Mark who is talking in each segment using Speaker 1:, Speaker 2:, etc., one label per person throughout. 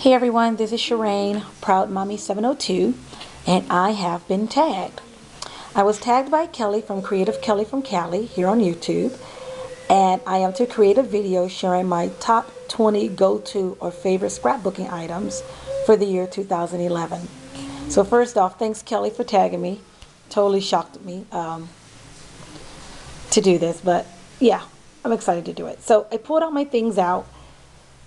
Speaker 1: Hey everyone, this is Shireen, Proud Mommy 702, and I have been tagged. I was tagged by Kelly from Creative Kelly from Cali here on YouTube, and I am to create a video sharing my top 20 go-to or favorite scrapbooking items for the year 2011. So first off, thanks Kelly for tagging me. Totally shocked me to do this, but yeah, I'm excited to do it. So I pulled all my things out.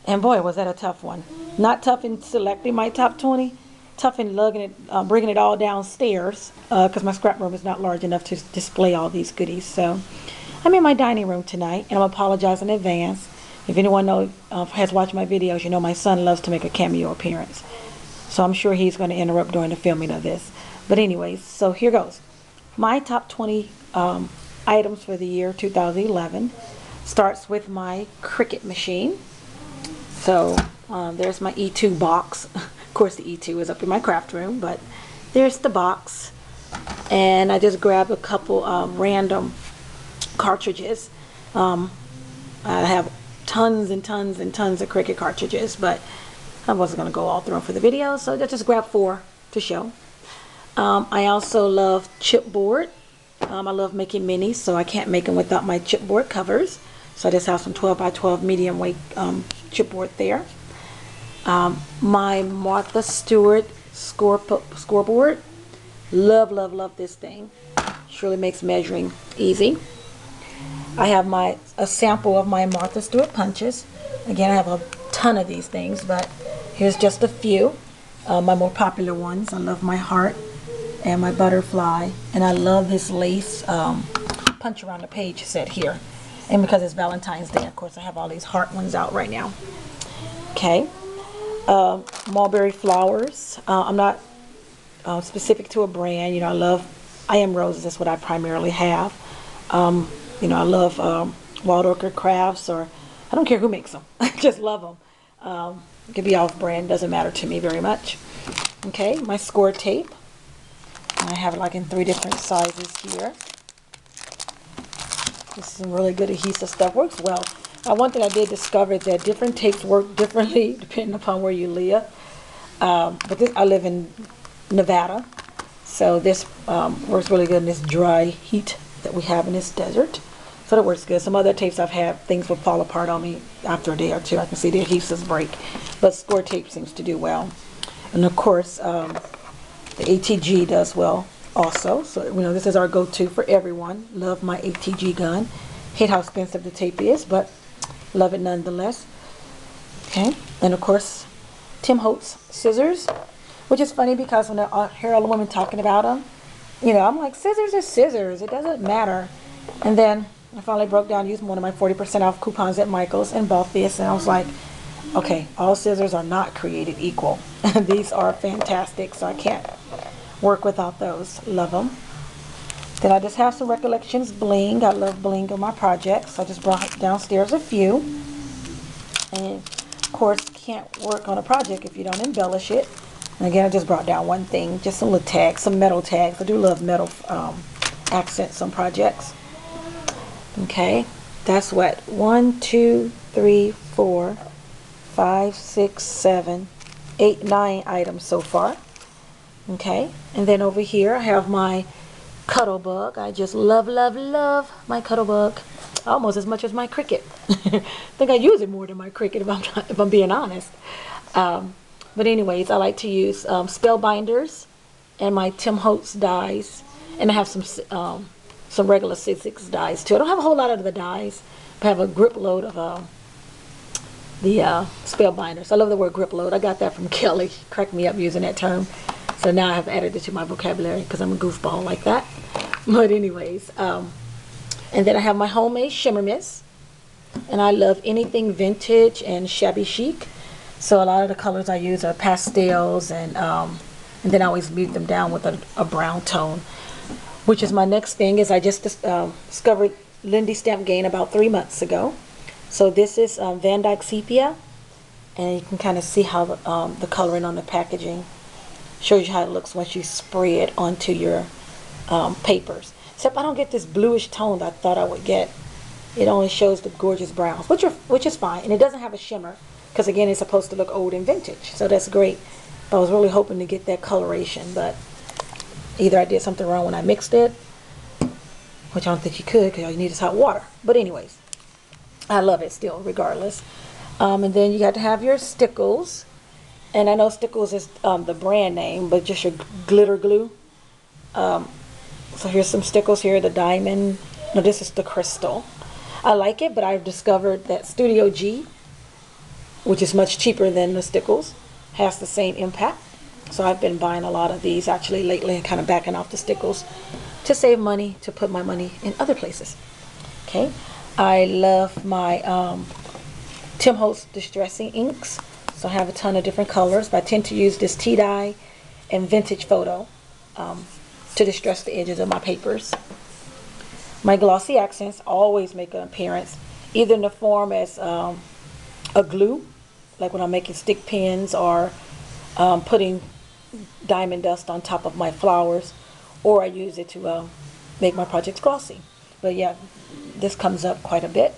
Speaker 1: And boy, was that a tough one. Not tough in selecting my top 20, tough in lugging it, bringing it all downstairs, because my scrap room is not large enough to display all these goodies. So I'm in my dining room tonight, and I apologize in advance. If anyone has watched my videos, you know my son loves to make a cameo appearance. So I'm sure he's going to interrupt during the filming of this. But anyways, so here goes. My top 20 items for the year 2011 starts with my Cricut machine. So there's my E2 box. Of course the E2 is up in my craft room, but there's the box. And I just grabbed a couple random cartridges. I have tons and tons and tons of Cricut cartridges, but I wasn't going to go all through them for the video, so I just grabbed 4 to show. I also love chipboard. I love making minis, so I can't make them without my chipboard covers. So I just have some 12 by 12 medium weight chipboard there. My Martha Stewart scoreboard. Love, love, love this thing. Surely makes measuring easy. I have a sample of my Martha Stewart punches. Again, I have a ton of these things, but here's just a few. My more popular ones. I love my heart and my butterfly, and I love this lace punch around the page set here. And because it's Valentine's Day, of course, I have all these heart ones out right now. Okay. Mulberry flowers. I'm not specific to a brand. You know, I Am Roses. That's what I primarily have. You know, I love Wild Orchid Crafts, or I don't care who makes them. I just love them. It could be off brand. Doesn't matter to me very much. Okay. My score tape. I have it like in 3 different sizes here. This is some really good adhesive stuff. Works well. One thing I did discover is that different tapes work differently depending upon where you live. But I live in Nevada, so this works really good in this dry heat that we have in this desert. So that works good. Some other tapes I've had, things will fall apart on me after a day or two. I can see the adhesives break. But score tape seems to do well. And of course, the ATG does well also. So, you know, this is our go-to for everyone. Love my ATG gun. Hate how expensive the tape is, but love it nonetheless. Okay, and of course, Tim Holtz scissors, which is funny because when I hear all the women talking about them, you know, I'm like, scissors are scissors. It doesn't matter. And then I finally broke down using one of my 40% off coupons at Michael's and bought this, and I was like, okay, all scissors are not created equal. These are fantastic, so I can't work without those. Love them. Then I just have some Recollections bling. I love bling on my projects. I just brought downstairs a few. And of course, can't work on a project if you don't embellish it. And again, I just brought down one thing, just some little tags, some metal tags. I do love metal accents on projects. Okay, that's what 1, 2, 3, 4, 5, 6, 7, 8, 9 items so far. Okay, and then over here I have my Cuttlebug. I just love, love, love my Cuttlebug, almost as much as my Cricut. I think I use it more than my Cricut if I'm being honest. But anyways, I like to use Spellbinders and my Tim Holtz dies, and I have some regular Sizzix dies too. I don't have a whole lot of the dies, but I have a grip load of the Spellbinders. I love the word grip load. I got that from Kelly. Cracked me up using that term. So now I have added it to my vocabulary because I'm a goofball like that. But anyways, and then I have my homemade shimmer mist. And I love anything vintage and shabby chic. So a lot of the colors I use are pastels, and then I always mute them down with a brown tone. Which is my next thing, is I just discovered Lindy Stamp Gain about 3 months ago. So this is Van Dyke Sepia. And you can kind of see how the coloring on the packaging shows you how it looks once you spray it onto your papers. Except I don't get this bluish tone that I thought I would get. It only shows the gorgeous browns, which is fine, and it doesn't have a shimmer. because again, it's supposed to look old and vintage. So that's great. I was really hoping to get that coloration, but either I did something wrong when I mixed it, which I don't think you could because all you need is hot water. But anyways, I love it still regardless. And then you got to have your stickles. And I know Stickles is the brand name, but just your glitter glue. So here's some Stickles here, the diamond. No, this is the crystal. I like it, but I've discovered that Studio G, which is much cheaper than the Stickles, has the same impact. So I've been buying a lot of these actually lately and kind of backing off the Stickles to save money, to put my money in other places. Okay, I love my Tim Holtz Distressing Inks. So I have a ton of different colors, but I tend to use this tea dye and vintage photo to distress the edges of my papers. My glossy accents always make an appearance, either in the form as a glue, like when I'm making stick pins or putting diamond dust on top of my flowers, or I use it to make my projects glossy. But yeah, this comes up quite a bit.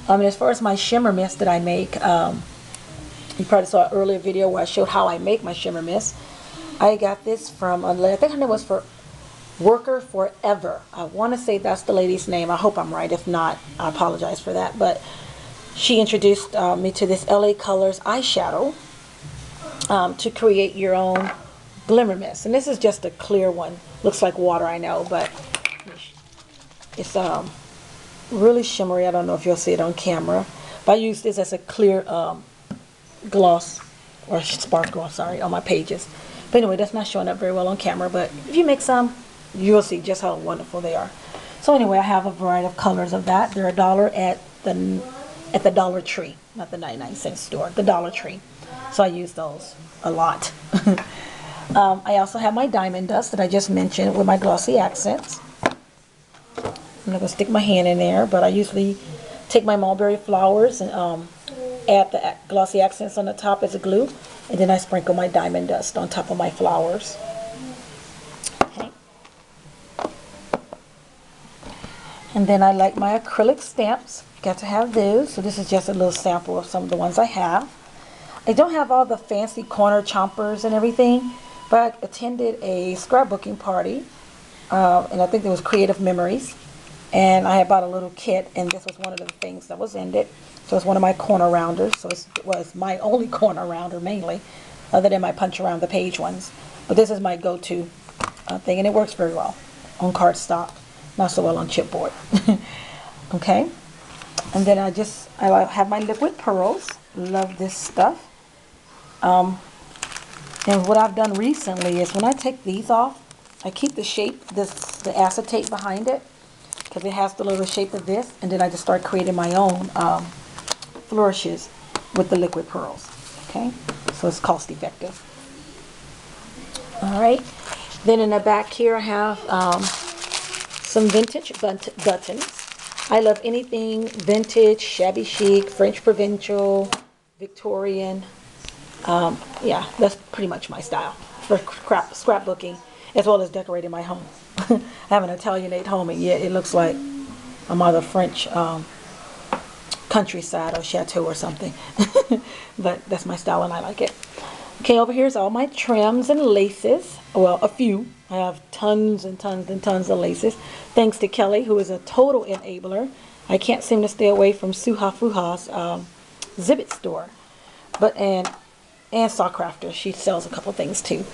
Speaker 1: And as far as my shimmer mist that I make, you probably saw an earlier video where I showed how I make my shimmer mist. I got this from, I think her name was for Worker Forever. I want to say that's the lady's name. I hope I'm right. If not, I apologize for that. But she introduced me to this LA Colors eyeshadow to create your own glimmer mist. And this is just a clear one. Looks like water, I know, but it's really shimmery. I don't know if you'll see it on camera. But I use this as a clear gloss or sparkle, sorry, on my pages. But anyway, that's not showing up very well on camera, but if you make some, you'll see just how wonderful they are. So anyway, I have a variety of colors of that. They're $1 at the Dollar Tree, not the 99-cent store, the Dollar Tree. So I use those a lot. I also have my diamond dust that I just mentioned with my glossy accents. I'm not going to stick my hand in there, but I usually take my mulberry flowers and add the glossy accents on the top as a glue, and then I sprinkle my diamond dust on top of my flowers. Okay. And then I like my acrylic stamps. Got to have those. So this is just a little sample of some of the ones I have. I don't have all the fancy corner chompers and everything, but I attended a scrapbooking party, and I think there was Creative Memories, and I had bought a little kit, and this was one of the things that was in it. So it's one of my corner rounders. So it was my only corner rounder mainly, other than my punch around the page ones. But this is my go-to thing, and it works very well on cardstock, not so well on chipboard. Okay, and then I have my liquid pearls. Love this stuff. And what I've done recently is when I take these off, I keep the shape, the acetate behind it, because it has the little shape of this, and then I just start creating my own flourishes with the liquid pearls. Okay, so it's cost effective. All right, then in the back here I have some vintage buttons. I love anything vintage, shabby chic, French provincial, Victorian. Yeah, that's pretty much my style for scrapbooking, as well as decorating my home. I have an Italianate home, and yet it looks like I'm either French countryside or chateau or something. But that's my style and I like it. Okay, over here is all my trims and laces. Well, a few. I have tons and tons and tons of laces. Thanks to Kelly, who is a total enabler. I can't seem to stay away from Suha Fuha's Zibbit store. But and Saw Crafter. She sells a couple things too.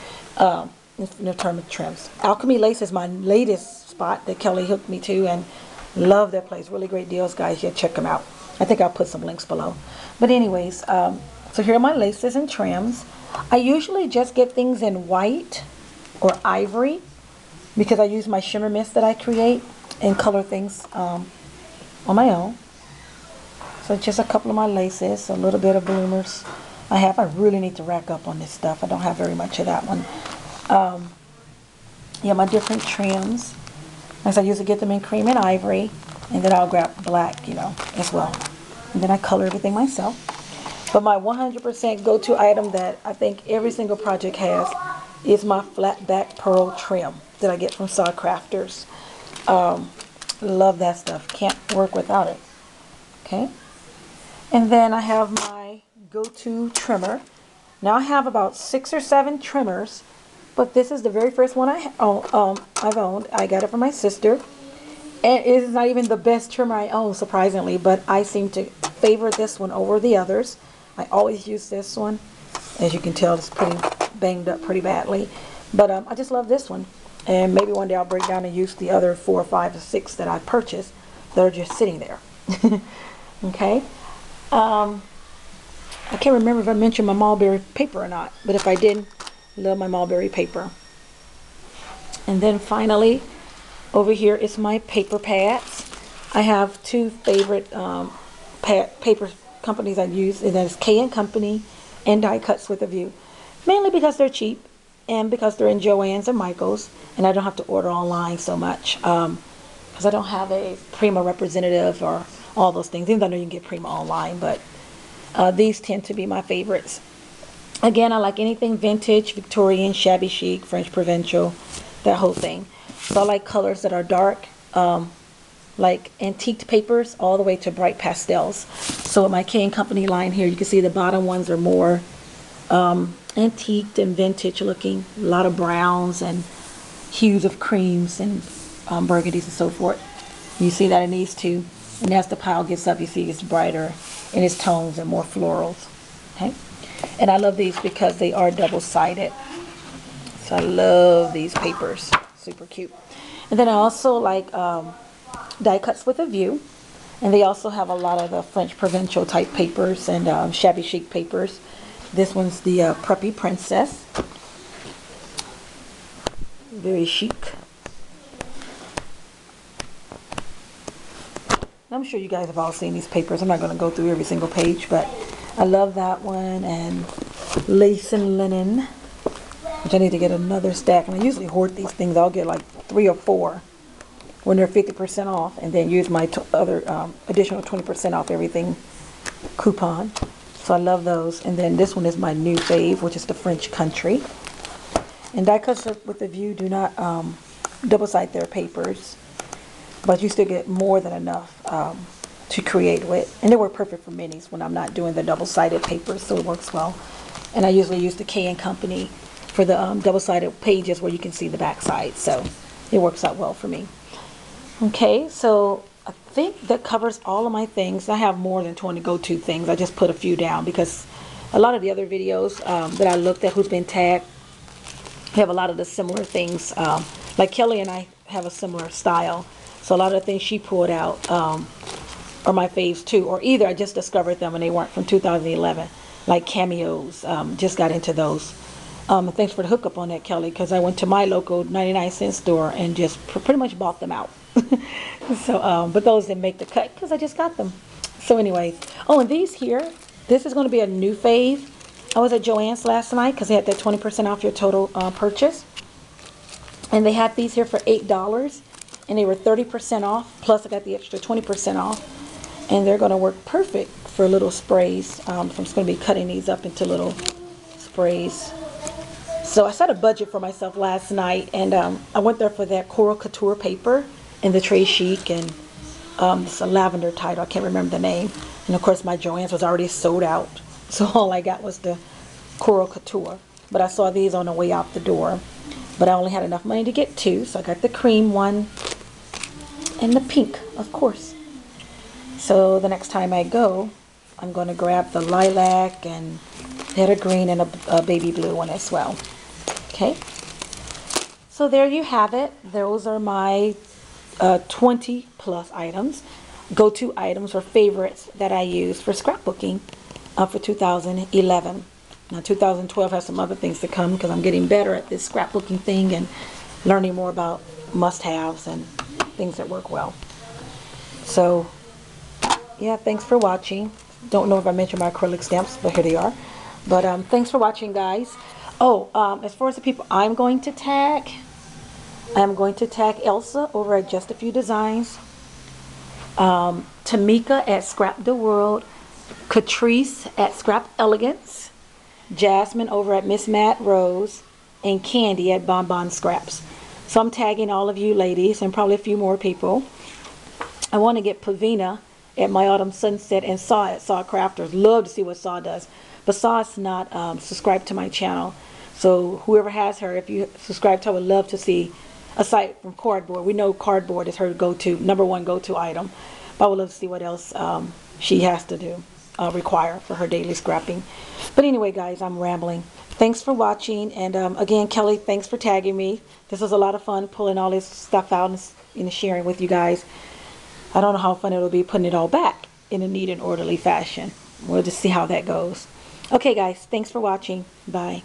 Speaker 1: In terms of trims. Alchemy Lace is my latest spot that Kelly hooked me to, and love that place. Really great deals, guys. Yeah, check them out. I think I'll put some links below. But anyways, so here are my laces and trims. I usually just get things in white or ivory because I use my shimmer mist that I create and color things on my own. So just a couple of my laces, a little bit of bloomers. I really need to rack up on this stuff. I don't have very much of that one. Yeah, my different trims. As I usually get them in cream and ivory, and then I'll grab black, as well. And then I color everything myself. But my 100% go-to item that I think every single project has is my flat back pearl trim that I get from Saw Crafters. Love that stuff. Can't work without it. Okay. And then I have my go-to trimmer. Now I have about 6 or 7 trimmers, but this is the very first one I've owned. I got it from my sister. And it is not even the best trimmer I own, surprisingly, but I seem to favor this one over the others. I always use this one. As you can tell, it's pretty banged up pretty badly. But I just love this one. And maybe one day I'll break down and use the other 4 or 5 or 6 that I purchased that are just sitting there. Okay. I can't remember if I mentioned my mulberry paper or not, but if I did, love my mulberry paper. And then finally, over here is my paper pads. I have 2 favorite paper companies I use, and that is K & Company and Die Cuts with a View. Mainly because they're cheap and because they're in Joann's and Michael's, and I don't have to order online so much because I don't have a Prima representative or all those things, even though I know you can get Prima online, but these tend to be my favorites. Again, I like anything vintage, Victorian, shabby chic, French provincial, that whole thing. So I like colors that are dark, like antiqued papers, all the way to bright pastels. So with my K & Company line here, you can see the bottom ones are more antiqued and vintage looking. A lot of browns and hues of creams and burgundies and so forth. You see that in these two. And as the pile gets up, you see it's brighter in its tones and more florals. Okay, and I love these because they are double-sided. So I love these papers. Super cute. And then I also like Die Cuts with a View. And they also have a lot of the French provincial type papers and shabby chic papers. This one's the Preppy Princess. Very chic. I'm sure you guys have all seen these papers. I'm not going to go through every single page, but I love that one. And Lace and Linen, which I need to get another stack. And I usually hoard these things. I'll get like 3 or 4 when they're 50% off, and then use my other additional 20% off everything coupon. So I love those. And then this one is my new fave, which is the French Country. And Die Cuts with a View do not double-side their papers, but you still get more than enough to create with. And they work perfect for minis when I'm not doing the double-sided papers, so it works well. And I usually use the K & Company for the double-sided pages where you can see the back side, so it works out well for me. Okay, so I think that covers all of my things. I have more than 20 go-to things. I just put a few down because a lot of the other videos that I looked at who's been tagged have a lot of the similar things. Like Kelly and I have a similar style. So a lot of the things she pulled out are my faves too. Or either I just discovered them and they weren't from 2011. Like cameos. Just got into those. Thanks for the hookup on that, Kelly, because I went to my local 99-cent store and just pretty much bought them out. So, but those didn't make the cut because I just got them. So anyway, oh, and these here, this is going to be a new fave. I was at Joann's last night because they had that 20% off your total purchase. And they had these here for $8. And they were 30% off. Plus I got the extra 20% off. And they're going to work perfect for little sprays. So I'm just going to be cutting these up into little sprays. So I set a budget for myself last night. And I went there for that Coral Couture paper and the Très Chic and it's a lavender title. I can't remember the name. And of course my Joann's was already sold out. So all I got was the Coral Couture. But I saw these on the way out the door. But I only had enough money to get 2. So I got the cream one and the pink, of course. So the next time I go, I'm going to grab the lilac and they had a green and a baby blue one as well. Okay. So there you have it. Those are my 20 plus items, go-to items or favorites that I use for scrapbooking for 2011. Now 2012 has some other things to come because I'm getting better at this scrapbooking thing and learning more about must-haves and things that work well. So yeah, thanks for watching. Don't know if I mentioned my acrylic stamps, but here they are. But thanks for watching, guys. Oh, as far as the people I'm going to tag, I'm going to tag Elsa over at Just a Few Designs, Tamika at Scrap the World, Catrice at Scrap Elegance, Jasmine over at Miss Matt Rose, and Candy at Bon Bon Scraps. So I'm tagging all of you ladies and probably a few more people. I want to get Pavina at My Autumn Sunset and Saw at Saw Crafters. Love to see what Saw does. But Saw is not subscribed to my channel. So whoever has her, if you subscribe to her, would love to see, aside from cardboard. We know cardboard is her go-to, #1 go-to item. But I would love to see what else she has to do, require for her daily scrapping. But anyway, guys, I'm rambling. Thanks for watching. And again, Kelly, thanks for tagging me. This was a lot of fun pulling all this stuff out and sharing with you guys. I don't know how fun it'll be putting it all back in a neat and orderly fashion. We'll just see how that goes. Okay, guys, thanks for watching. Bye.